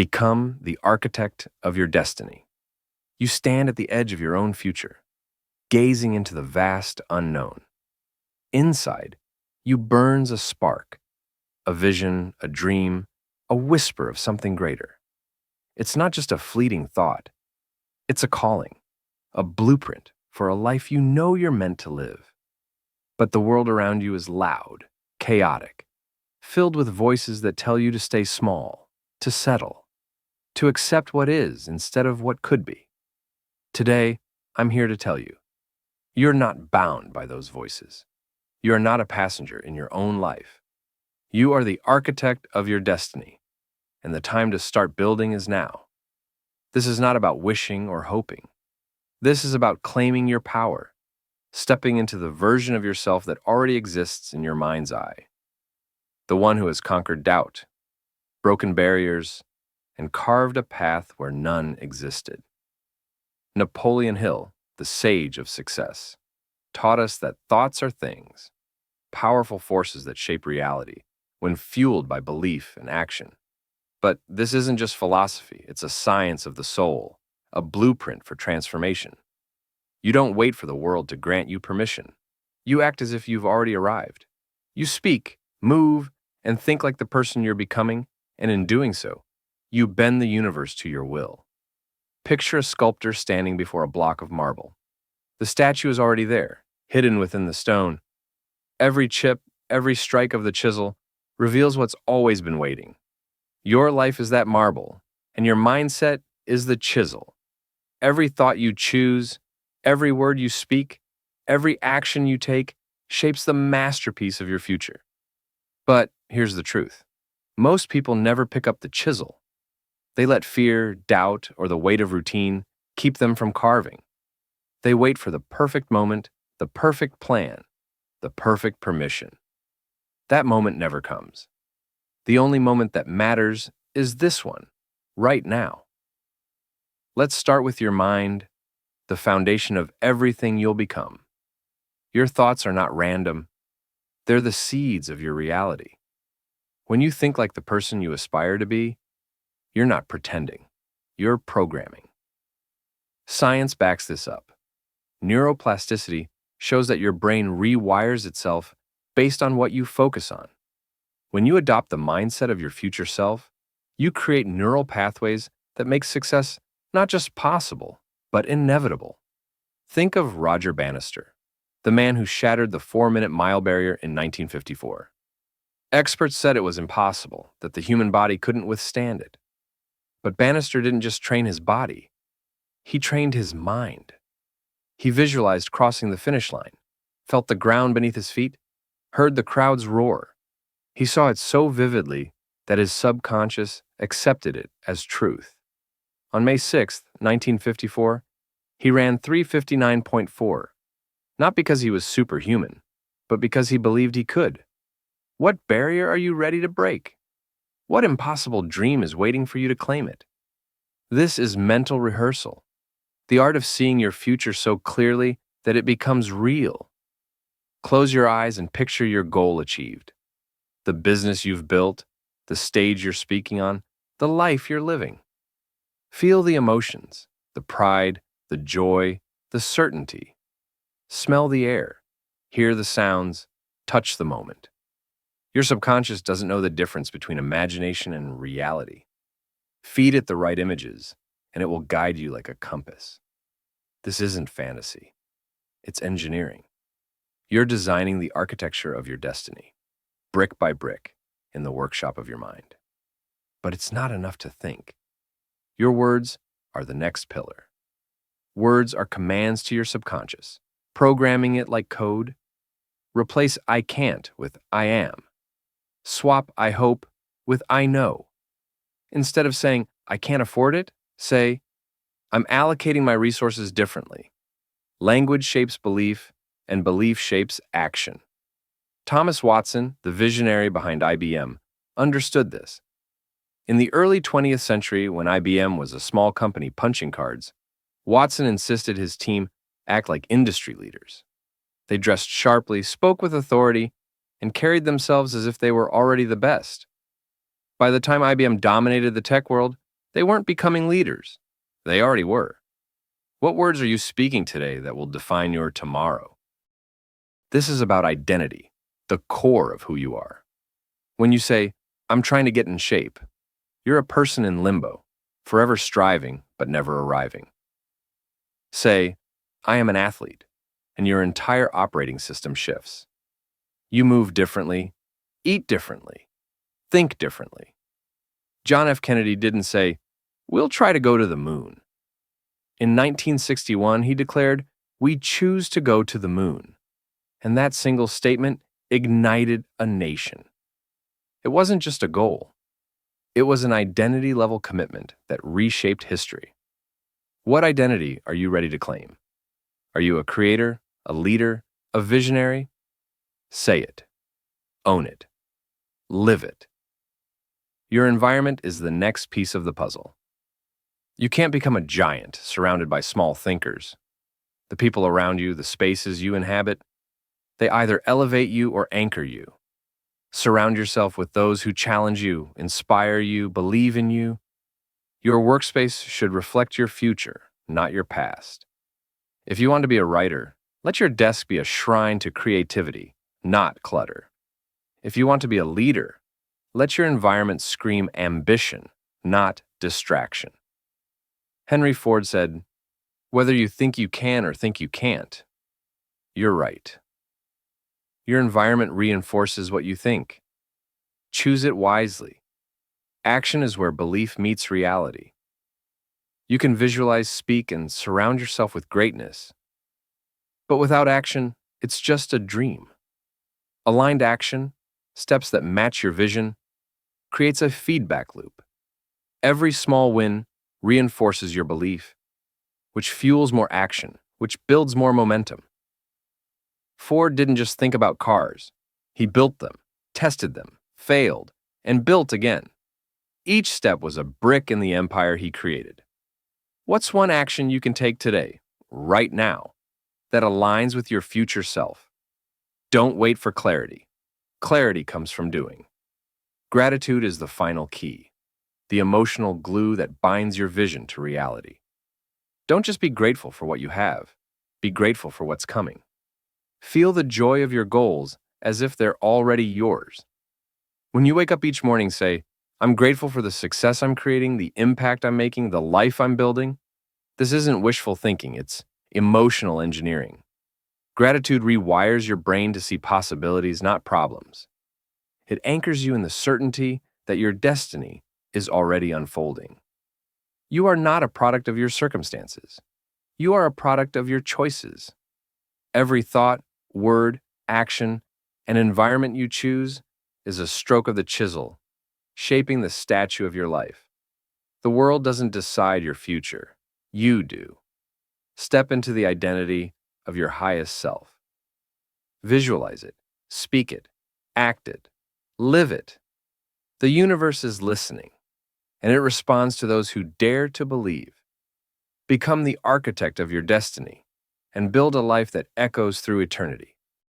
Become the architect of your destiny. You stand at the edge of your own future, gazing into the vast unknown. Inside, you burns a spark, a vision, a dream, a whisper of something greater. It's not just a fleeting thought. It's a calling, a blueprint for a life you know you're meant to live. But the world around you is loud, chaotic, filled with voices that tell you to stay small, to settle, to accept what is instead of what could be. Today, I'm here to tell you, you're not bound by those voices. You are not a passenger in your own life. You are the architect of your destiny, and the time to start building is now. This is not about wishing or hoping. This is about claiming your power, stepping into the version of yourself that already exists in your mind's eye. The one who has conquered doubt, broken barriers, and carved a path where none existed. Napoleon Hill, the sage of success, taught us that thoughts are things, powerful forces that shape reality when fueled by belief and action. But this isn't just philosophy, it's a science of the soul, a blueprint for transformation. You don't wait for the world to grant you permission. You act as if you've already arrived. You speak, move, and think like the person you're becoming, and in doing so, you bend the universe to your will. Picture a sculptor standing before a block of marble. The statue is already there, hidden within the stone. Every chip, every strike of the chisel reveals what's always been waiting. Your life is that marble, and your mindset is the chisel. Every thought you choose, every word you speak, every action you take shapes the masterpiece of your future. But here's the truth. Most people never pick up the chisel. They let fear, doubt, or the weight of routine keep them from carving. They wait for the perfect moment, the perfect plan, the perfect permission. That moment never comes. The only moment that matters is this one, right now. Let's start with your mind, the foundation of everything you'll become. Your thoughts are not random. They're the seeds of your reality. When you think like the person you aspire to be, you're not pretending. You're programming. Science backs this up. Neuroplasticity shows that your brain rewires itself based on what you focus on. When you adopt the mindset of your future self, you create neural pathways that make success not just possible, but inevitable. Think of Roger Bannister, the man who shattered the 4-minute mile barrier in 1954. Experts said it was impossible, that the human body couldn't withstand it. But Bannister didn't just train his body, he trained his mind. He visualized crossing the finish line, felt the ground beneath his feet, heard the crowds roar. He saw it so vividly that his subconscious accepted it as truth. On May 6, 1954, he ran 3:59.4, not because he was superhuman, but because he believed he could. What barrier are you ready to break? What impossible dream is waiting for you to claim it? This is mental rehearsal, the art of seeing your future so clearly that it becomes real. Close your eyes and picture your goal achieved. The business you've built, the stage you're speaking on, the life you're living. Feel the emotions, the pride, the joy, the certainty. Smell the air, hear the sounds, touch the moment. Your subconscious doesn't know the difference between imagination and reality. Feed it the right images, and it will guide you like a compass. This isn't fantasy. It's engineering. You're designing the architecture of your destiny, brick by brick, in the workshop of your mind. But it's not enough to think. Your words are the next pillar. Words are commands to your subconscious, programming it like code. Replace I can't with I am. Swap I hope with I know. Instead of saying, I can't afford it, say, I'm allocating my resources differently. Language shapes belief, and belief shapes action. Thomas Watson, the visionary behind IBM, understood this. In the early 20th century, when IBM was a small company punching cards, Watson insisted his team act like industry leaders. They dressed sharply, spoke with authority, and carried themselves as if they were already the best. By the time IBM dominated the tech world, They weren't becoming leaders. They already were. What words are you speaking today that will define your tomorrow? This is about identity, the core of who you are. When you say, I'm trying to get in shape, you're a person in limbo, forever striving but never arriving. Say, I am an athlete, and your entire operating system shifts. You move differently, eat differently, think differently. John F. Kennedy didn't say, we'll try to go to the moon. In 1961, he declared, we choose to go to the moon. And that single statement ignited a nation. It wasn't just a goal. It was an identity-level commitment that reshaped history. What identity are you ready to claim? Are you a creator, a leader, a visionary? Say it. Own it. Live it. Your environment is the next piece of the puzzle. You can't become a giant surrounded by small thinkers. The people around you, the spaces you inhabit, they either elevate you or anchor you. Surround yourself with those who challenge you, inspire you, believe in you. Your workspace should reflect your future, not your past. If you want to be a writer, let your desk be a shrine to creativity, not clutter. If you want to be a leader, let your environment scream ambition, not distraction. Henry Ford said, whether you think you can or think you can't, you're right. Your environment reinforces what you think. Choose it wisely. Action is where belief meets reality. You can visualize, speak, and surround yourself with greatness. But without action, it's just a dream. Aligned action, steps that match your vision, creates a feedback loop. Every small win reinforces your belief, which fuels more action, which builds more momentum. Ford didn't just think about cars. He built them, tested them, failed, and built again. Each step was a brick in the empire he created. What's one action you can take today, right now, that aligns with your future self? Don't wait for clarity. Clarity comes from doing. Gratitude is the final key, the emotional glue that binds your vision to reality. Don't just be grateful for what you have. Be grateful for what's coming. Feel the joy of your goals as if they're already yours. When you wake up each morning, say, I'm grateful for the success I'm creating, the impact I'm making, the life I'm building. This isn't wishful thinking, it's emotional engineering. Gratitude rewires your brain to see possibilities, not problems. It anchors you in the certainty that your destiny is already unfolding. You are not a product of your circumstances. You are a product of your choices. Every thought, word, action, and environment you choose is a stroke of the chisel, shaping the statue of your life. The world doesn't decide your future. You do. Step into the identity of your highest self. Visualize it, speak it, act it, live it. The universe is listening, and it responds to those who dare to believe. Become the architect of your destiny and build a life that echoes through eternity.